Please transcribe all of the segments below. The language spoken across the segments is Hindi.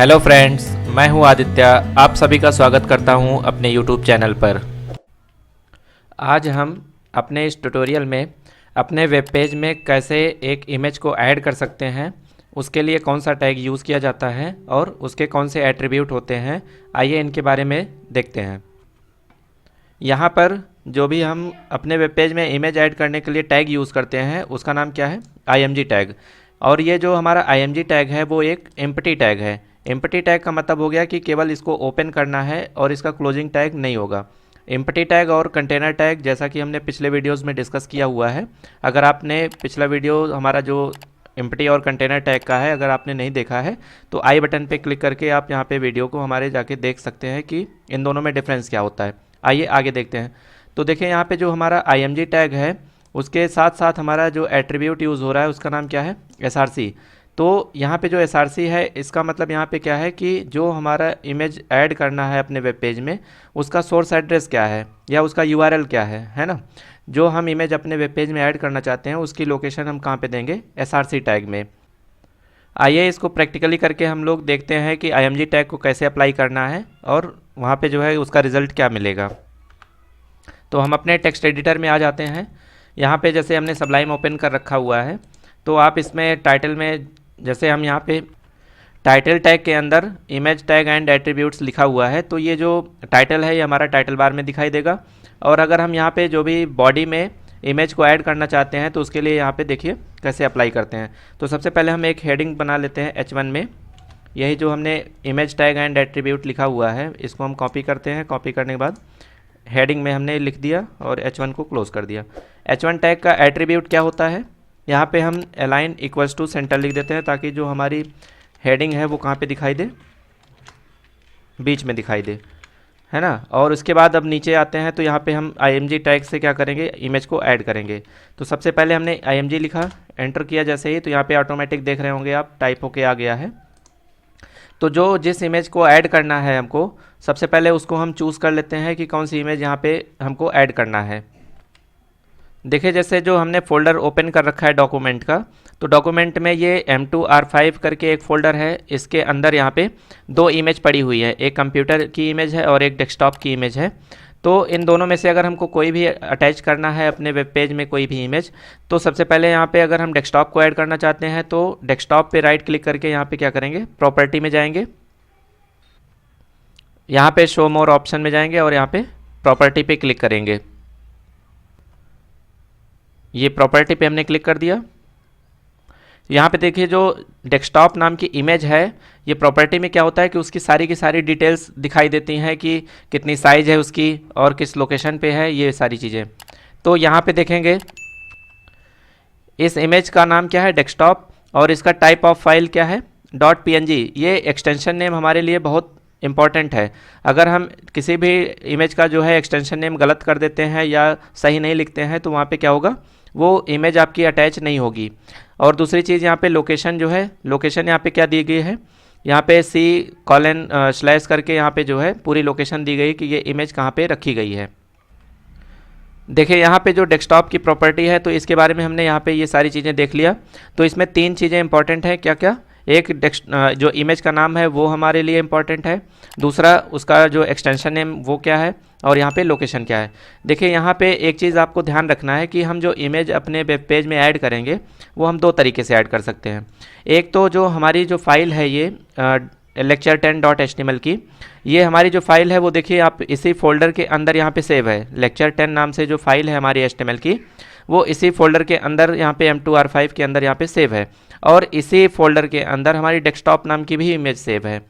हेलो फ्रेंड्स, मैं हूं आदित्य। आप सभी का स्वागत करता हूं अपने यूट्यूब चैनल पर। आज हम अपने इस ट्यूटोरियल में अपने वेब पेज में कैसे एक इमेज को ऐड कर सकते हैं, उसके लिए कौन सा टैग यूज़ किया जाता है और उसके कौन से एट्रीब्यूट होते हैं, आइए इनके बारे में देखते हैं। यहाँ पर जो भी हम अपने वेब पेज में इमेज ऐड करने के लिए टैग यूज़ करते हैं उसका नाम क्या है, img टैग। और ये जो हमारा img टैग है वो एक एम्प्टी टैग है। एम्प्टी टैग का मतलब हो गया कि केवल इसको ओपन करना है और इसका क्लोजिंग टैग नहीं होगा। एम्प्टी टैग और कंटेनर टैग जैसा कि हमने पिछले वीडियोस में डिस्कस किया हुआ है। अगर आपने पिछला वीडियो हमारा जो एम्प्टी और कंटेनर टैग का है अगर आपने नहीं देखा है तो आई बटन पे क्लिक करके आप यहाँ पे वीडियो को हमारे जाके देख सकते हैं कि इन दोनों में डिफरेंस क्या होता है। आइए आगे देखते हैं। तो देखिए यहाँ पे जो हमारा img टैग है उसके साथ साथ हमारा जो एट्रीब्यूट यूज़ हो रहा है उसका नाम क्या है, src। तो यहाँ पे जो src है इसका मतलब यहाँ पे क्या है कि जो हमारा इमेज ऐड करना है अपने वेब पेज में उसका सोर्स एड्रेस क्या है या उसका URL क्या है ना। जो हम इमेज अपने वेब पेज में ऐड करना चाहते हैं उसकी लोकेशन हम कहाँ पे देंगे, src टैग में। आइए इसको प्रैक्टिकली करके हम लोग देखते हैं कि img टैग को कैसे अप्लाई करना है और वहाँ पे जो है उसका रिज़ल्ट क्या मिलेगा। तो हम अपने टेक्स्ट एडिटर में आ जाते हैं। यहाँ पे जैसे हमने सबलाइम ओपन कर रखा हुआ है तो आप इसमें टाइटल में जैसे हम यहाँ पे टाइटल टैग के अंदर इमेज टैग एंड एट्रीब्यूट्स लिखा हुआ है तो ये जो टाइटल है ये हमारा टाइटल बार में दिखाई देगा। और अगर हम यहाँ पे जो भी बॉडी में इमेज को ऐड करना चाहते हैं तो उसके लिए यहाँ पे देखिए कैसे अप्लाई करते हैं। तो सबसे पहले हम एक हेडिंग बना लेते हैं H1 में। यही जो हमने इमेज टैग एंड एट्रीब्यूट लिखा हुआ है इसको हम कॉपी करते हैं। कॉपी करने के बाद हेडिंग में हमने लिख दिया और H1 को क्लोज कर दिया। H1 टैग का एट्रीब्यूट क्या होता है, यहाँ पे हम अलाइन इक्वल्स टू सेंटर लिख देते हैं ताकि जो हमारी हेडिंग है वो कहाँ पे दिखाई दे, बीच में दिखाई दे, है ना। और उसके बाद अब नीचे आते हैं तो यहाँ पे हम img टैग से क्या करेंगे, इमेज को ऐड करेंगे। तो सबसे पहले हमने img लिखा, एंटर किया जैसे ही तो यहाँ पे ऑटोमेटिक देख रहे होंगे आप टाइप होके आ गया है। तो जो जिस इमेज को ऐड करना है हमको सबसे पहले उसको हम चूज़ कर लेते हैं कि कौन सी इमेज यहाँ पे हमको ऐड करना है। देखिए जैसे जो हमने फ़ोल्डर ओपन कर रखा है डॉक्यूमेंट का, तो डॉक्यूमेंट में ये M2R5 करके एक फ़ोल्डर है। इसके अंदर यहाँ पे दो इमेज पड़ी हुई है, एक कंप्यूटर की इमेज है और एक डेस्कटॉप की इमेज है। तो इन दोनों में से अगर हमको कोई भी अटैच करना है अपने वेब पेज में कोई भी इमेज, तो सबसे पहले यहाँ पे अगर हम डेस्कटॉप को ऐड करना चाहते हैं तो डेस्कटॉप पे राइट क्लिक करके यहाँ पे क्या करेंगे, प्रॉपर्टी में जाएंगे। यहाँ पे शो मोर ऑप्शन में जाएंगे और यहाँ पे प्रॉपर्टी पे क्लिक करेंगे। ये प्रॉपर्टी पे हमने क्लिक कर दिया। यहाँ पे देखिए जो डेस्कटॉप नाम की इमेज है ये प्रॉपर्टी में क्या होता है कि उसकी सारी की सारी डिटेल्स दिखाई देती हैं कि कितनी साइज़ है उसकी और किस लोकेशन पे है, ये सारी चीज़ें। तो यहाँ पे देखेंगे इस इमेज का नाम क्या है, डेस्कटॉप, और इसका टाइप ऑफ फाइल क्या है, .png। ये एक्सटेंशन नेम हमारे लिए बहुत इम्पॉर्टेंट है। अगर हम किसी भी इमेज का जो है एक्सटेंशन नेम गलत कर देते हैं या सही नहीं लिखते हैं तो वहाँ पे क्या होगा, वो इमेज आपकी अटैच नहीं होगी। और दूसरी चीज़ यहाँ पे लोकेशन जो है, लोकेशन यहाँ पे क्या दी गई है, यहाँ पे C:/ करके यहाँ पे जो है पूरी लोकेशन दी गई कि ये इमेज कहाँ पे रखी गई है। देखिए यहाँ पे जो डेस्कटॉप की प्रॉपर्टी है तो इसके बारे में हमने यहाँ पे ये सारी चीज़ें देख लिया। तो इसमें तीन चीज़ें इंपॉर्टेंट हैं, क्या क्या, एक जो इमेज का नाम है वो हमारे लिए इम्पॉर्टेंट है, दूसरा उसका जो एक्सटेंशन नेम वो क्या है, और यहाँ पे लोकेशन क्या है। देखिए यहाँ पे एक चीज़ आपको ध्यान रखना है कि हम जो इमेज अपने वेब पेज में ऐड करेंगे वो हम दो तरीके से ऐड कर सकते हैं। एक तो जो हमारी जो फाइल है ये lecture10.html की, ये हमारी जो फाइल है वो देखिए आप इसी फोल्डर के अंदर यहाँ पे सेव है। lecture10 नाम से जो फाइल है हमारी HTML की वो इसी फोल्डर के अंदर यहाँ पे M2R5 के अंदर यहाँ पे सेव है, और इसी फोल्डर के अंदर हमारी डेस्कटॉप नाम की भी इमेज सेव है।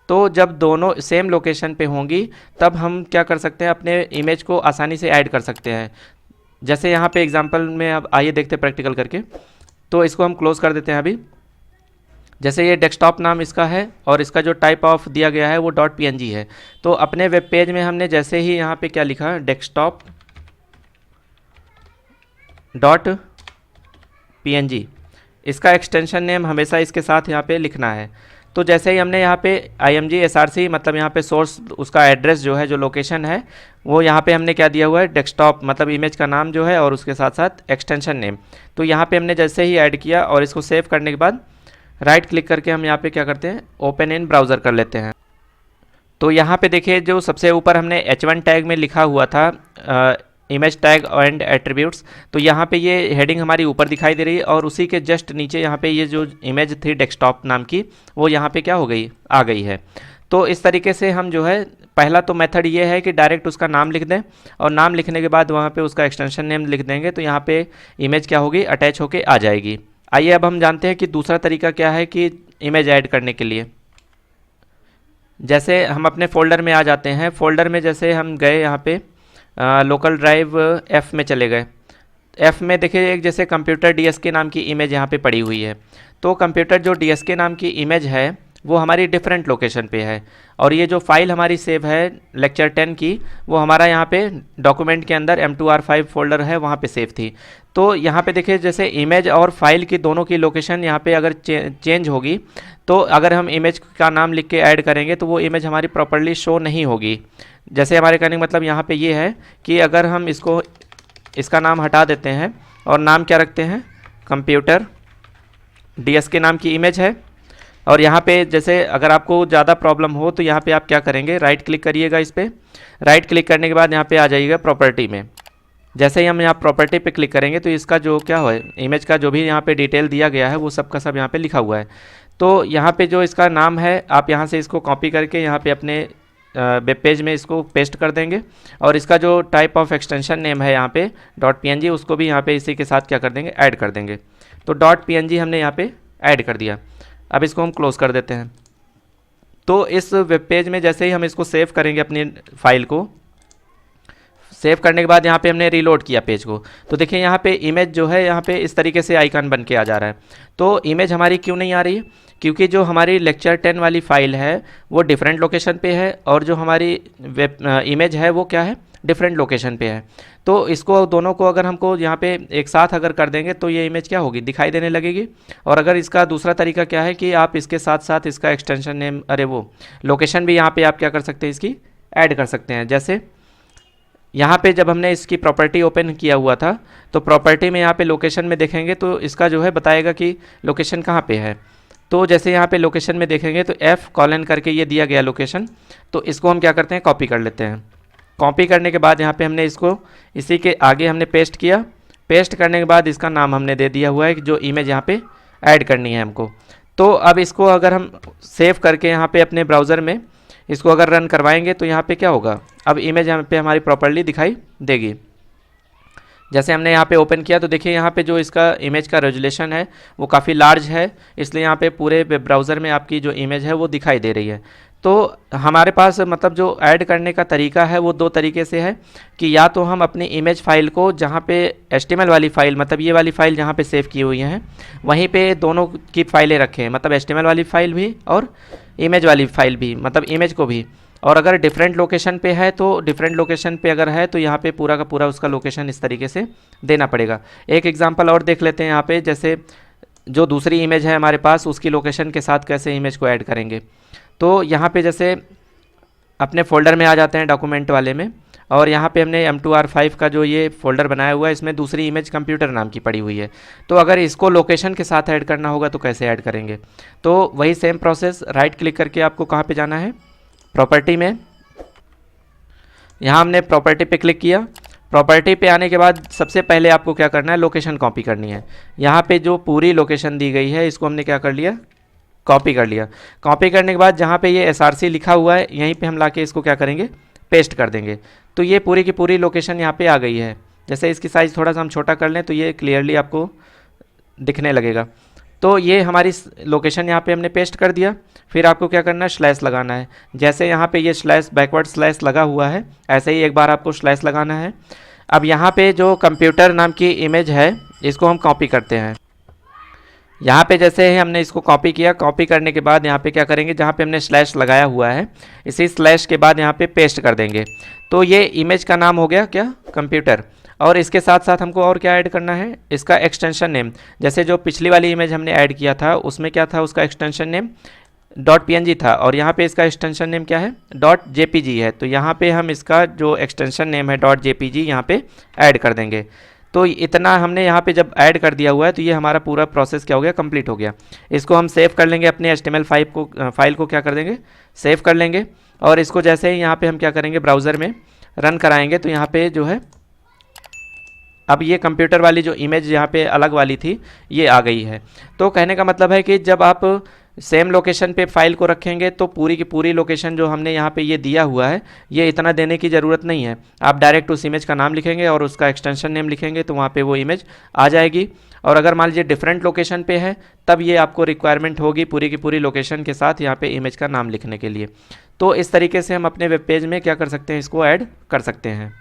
तो जब दोनों सेम लोकेशन पे होंगी तब हम क्या कर सकते हैं, अपने इमेज को आसानी से ऐड कर सकते हैं। जैसे यहाँ पे एग्जांपल में अब आइए देखते हैं प्रैक्टिकल करके। तो इसको हम क्लोज कर देते हैं अभी। जैसे ये डेस्कटॉप नाम इसका है और इसका जो टाइप ऑफ दिया गया है वो .png है। तो अपने वेब पेज में हमने जैसे ही यहाँ पे क्या लिखा, डेस्कटॉप .png, इसका एक्सटेंशन नेम हमेशा इसके साथ यहाँ पे लिखना है। तो जैसे ही हमने यहाँ पे img src मतलब यहाँ पे सोर्स उसका एड्रेस जो है, जो लोकेशन है वो यहाँ पे हमने क्या दिया हुआ है, डेस्कटॉप मतलब इमेज का नाम जो है और उसके साथ साथ एक्सटेंशन नेम। तो यहाँ पे हमने जैसे ही ऐड किया और इसको सेव करने के बाद राइट क्लिक करके हम यहाँ पे क्या करते हैं, ओपन इन ब्राउज़र कर लेते हैं। तो यहाँ पे देखिए जो सबसे ऊपर हमने H1 टैग में लिखा हुआ था इमेज टैग एंड एट्रीब्यूट्स, तो यहाँ पे ये हेडिंग हमारी ऊपर दिखाई दे रही है और उसी के जस्ट नीचे यहाँ पे ये जो इमेज थी डेस्कटॉप नाम की, वो यहाँ पे क्या हो गई, आ गई है। तो इस तरीके से हम जो है, पहला तो मेथड ये है कि डायरेक्ट उसका नाम लिख दें और नाम लिखने के बाद वहाँ पे उसका एक्सटेंशन नेम लिख देंगे, तो यहाँ पे इमेज क्या होगी, अटैच होके आ जाएगी। आइए अब हम जानते हैं कि दूसरा तरीका क्या है कि इमेज ऐड करने के लिए। जैसे हम अपने फ़ोल्डर में आ जाते हैं, फ़ोल्डर में जैसे हम गए यहाँ पे लोकल ड्राइव F में चले गए। F में देखिए एक जैसे कंप्यूटर DSK नाम की इमेज यहाँ पे पड़ी हुई है। तो कंप्यूटर जो DSK नाम की इमेज है वो हमारी डिफरेंट लोकेशन पे है, और ये जो फाइल हमारी सेव है लेक्चर 10 की, वो हमारा यहाँ पे डॉक्यूमेंट के अंदर M2R5 फोल्डर है, वहाँ पे सेव थी। तो यहाँ पे देखिए जैसे इमेज और फाइल की दोनों की लोकेशन यहाँ पे अगर चेंज होगी, तो अगर हम इमेज का नाम लिख के ऐड करेंगे तो वो इमेज हमारी प्रॉपरली शो नहीं होगी। जैसे हमारे कहने का मतलब यहाँ पे ये है कि अगर हम इसका नाम हटा देते हैं और नाम क्या रखते हैं, कंप्यूटर DSK नाम की इमेज है, और यहाँ पे जैसे अगर आपको ज़्यादा प्रॉब्लम हो तो यहाँ पे आप क्या करेंगे, राइट क्लिक करिएगा इस पर। राइट क्लिक करने के बाद यहाँ पे आ जाइएगा प्रॉपर्टी में। जैसे ही हम यहाँ प्रॉपर्टी पे क्लिक करेंगे तो इसका जो क्या हो, इमेज का जो भी यहाँ पे डिटेल दिया गया है वो सब का सब यहाँ पे लिखा हुआ है। तो यहाँ पे जो इसका नाम है, आप यहाँ से इसको कॉपी करके यहाँ पे अपने वेब पेज में इसको पेस्ट कर देंगे, और इसका जो टाइप ऑफ एक्सटेंशन नेम है यहाँ पे .png, उसको भी यहाँ पे इसी के साथ क्या कर देंगे, ऐड कर देंगे। तो .png हमने यहाँ पे ऐड कर दिया। अब इसको हम क्लोज़ कर देते हैं। तो इस वेब पेज में जैसे ही हम इसको सेव करेंगे, अपनी फाइल को सेव करने के बाद यहाँ पे हमने रीलोड किया पेज को, तो देखिए यहाँ पे इमेज जो है यहाँ पे इस तरीके से आइकन बन के आ जा रहा है। तो इमेज हमारी क्यों नहीं आ रही है, क्योंकि जो हमारी लेक्चर 10 वाली फाइल है वो डिफरेंट लोकेशन पे है, और जो हमारी वेब इमेज है वो क्या है, डिफरेंट लोकेशन पे है। तो इसको दोनों को अगर हमको यहाँ पे एक साथ अगर कर देंगे तो ये इमेज क्या होगी, दिखाई देने लगेगी। और अगर इसका दूसरा तरीका क्या है कि आप इसके साथ साथ इसका एक्सटेंशन नेम, वो लोकेशन भी यहाँ पे आप क्या कर सकते हैं, इसकी ऐड कर सकते हैं। जैसे यहाँ पे जब हमने इसकी प्रॉपर्टी ओपन किया हुआ था, तो प्रॉपर्टी में यहाँ पे लोकेशन में देखेंगे तो इसका जो है बताएगा कि लोकेशन कहाँ पे है। तो जैसे यहाँ पे लोकेशन में देखेंगे तो F: करके ये दिया गया लोकेशन, तो इसको हम क्या करते हैं, कॉपी कर लेते हैं। कॉपी करने के बाद यहाँ पे हमने इसको इसी के आगे हमने पेस्ट किया। पेस्ट करने के बाद इसका नाम हमने दे दिया हुआ है कि जो इमेज यहाँ पे ऐड करनी है हमको। तो अब इसको अगर हम सेव करके यहाँ पे अपने ब्राउज़र में इसको अगर रन करवाएंगे तो यहाँ पे क्या होगा, अब इमेज यहाँ पे हमारी प्रॉपर्ली दिखाई देगी। जैसे हमने यहाँ पे ओपन किया तो देखिए यहाँ पे जो इसका इमेज का रेजोल्यूशन है वो काफ़ी लार्ज है, इसलिए यहाँ पे पूरे वेब ब्राउज़र में आपकी जो इमेज है वो दिखाई दे रही है। तो हमारे पास मतलब जो ऐड करने का तरीका है वो दो तरीके से है कि या तो हम अपनी इमेज फाइल को जहाँ पे HTML वाली फ़ाइल, मतलब ये वाली फ़ाइल जहाँ पे सेव की हुई हैं, वहीं पे दोनों की फ़ाइलें रखें, मतलब HTML वाली फ़ाइल भी और इमेज वाली फ़ाइल भी, मतलब इमेज को भी। और अगर डिफरेंट लोकेशन पे है तो डिफरेंट लोकेशन पे अगर है तो यहाँ पे पूरा का पूरा उसका लोकेशन इस तरीके से देना पड़ेगा। एक एग्जांपल और देख लेते हैं यहाँ पे, जैसे जो दूसरी इमेज है हमारे पास उसकी लोकेशन के साथ कैसे इमेज को ऐड करेंगे। तो यहाँ पे जैसे अपने फ़ोल्डर में आ जाते हैं डॉक्यूमेंट वाले में, और यहाँ पे हमने M2R5 का जो ये फ़ोल्डर बनाया हुआ है, इसमें दूसरी इमेज कंप्यूटर नाम की पड़ी हुई है। तो अगर इसको लोकेशन के साथ ऐड करना होगा तो कैसे ऐड करेंगे, तो वही सेम प्रोसेस, राइट क्लिक करके आपको कहाँ पे जाना है, प्रॉपर्टी में। यहाँ हमने प्रॉपर्टी पे क्लिक किया। प्रॉपर्टी पे आने के बाद सबसे पहले आपको क्या करना है, लोकेशन कॉपी करनी है। यहाँ पे जो पूरी लोकेशन दी गई है इसको हमने क्या कर लिया, कॉपी कर लिया। कॉपी करने के बाद जहाँ पे ये SRC लिखा हुआ है यहीं पे हम लाके इसको क्या करेंगे, पेस्ट कर देंगे। तो ये पूरी की पूरी लोकेशन यहाँ पे आ गई है। जैसे इसकी साइज़ थोड़ा सा हम छोटा कर लें तो ये क्लियरली आपको दिखने लगेगा। तो ये हमारी लोकेशन यहाँ पे हमने पेस्ट कर दिया। फिर आपको क्या करना है, स्लैश लगाना है। जैसे यहाँ पे ये स्लैश, बैकवर्ड स्लैश लगा हुआ है, ऐसे ही एक बार आपको स्लैश लगाना है। अब यहाँ पे जो कंप्यूटर नाम की इमेज है इसको हम कॉपी करते हैं। यहाँ पे जैसे ही हमने इसको कॉपी किया, कॉपी करने के बाद यहाँ पे क्या करेंगे, जहाँ पे हमने स्लैश लगाया हुआ है इसी स्लैश के बाद यहाँ पे पेस्ट कर देंगे। तो ये इमेज का नाम हो गया क्या, कंप्यूटर। और इसके साथ साथ हमको और क्या ऐड करना है, इसका एक्सटेंशन नेम। जैसे जो पिछली वाली इमेज हमने ऐड किया था उसमें क्या था, उसका एक्सटेंशन नेम .png था, और यहाँ पे इसका एक्सटेंशन नेम क्या है, .jpg है। तो यहाँ पे हम इसका जो एक्सटेंशन नेम है .jpg यहाँ पे ऐड कर देंगे। तो इतना हमने यहाँ पे जब ऐड कर दिया हुआ है तो ये हमारा पूरा प्रोसेस क्या हो गया, कंप्लीट हो गया। इसको हम सेव कर लेंगे, अपने HTML फाइल को क्या कर देंगे, सेव कर लेंगे। और इसको जैसे ही यहाँ पे हम क्या करेंगे, ब्राउज़र में रन कराएंगे तो यहाँ पे जो है अब ये कंप्यूटर वाली जो इमेज यहाँ पे अलग वाली थी ये आ गई है। तो कहने का मतलब है कि जब आप सेम लोकेशन पे फाइल को रखेंगे तो पूरी की पूरी लोकेशन जो हमने यहाँ पे ये दिया हुआ है ये इतना देने की ज़रूरत नहीं है। आप डायरेक्ट उस इमेज का नाम लिखेंगे और उसका एक्सटेंशन नेम लिखेंगे तो वहाँ पे वो इमेज आ जाएगी। और अगर मान लीजिए डिफरेंट लोकेशन पे है तब ये आपको रिक्वायरमेंट होगी पूरी की पूरी लोकेशन के साथ यहाँ पे इमेज का नाम लिखने के लिए। तो इस तरीके से हम अपने वेब पेज में क्या कर सकते हैं, इसको ऐड कर सकते हैं।